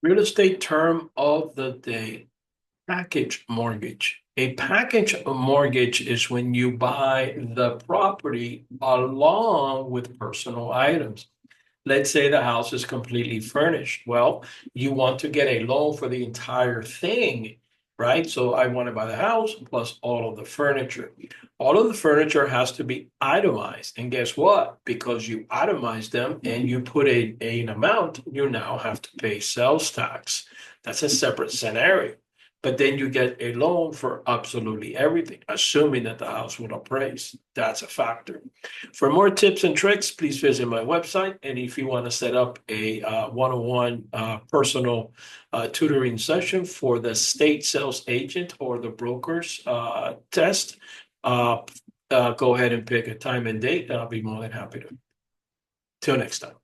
Real estate term of the day, package mortgage. A package mortgage is when you buy the property along with personal items. Let's say the house is completely furnished. Well, you want to get a loan for the entire thing, right? So I want to buy the house plus all of the furniture. All of the furniture has to be itemized. And guess what? Because you itemize them and you put an amount, you now have to pay sales tax. That's a separate scenario. But then you get a loan for absolutely everything, assuming that the house will appraise. That's a factor. For more tips and tricks, please visit my website. And if you want to set up a one-on-one personal tutoring session for the state sales agent or the broker's test, go ahead and pick a time and date, and I'll be more than happy to. Till next time.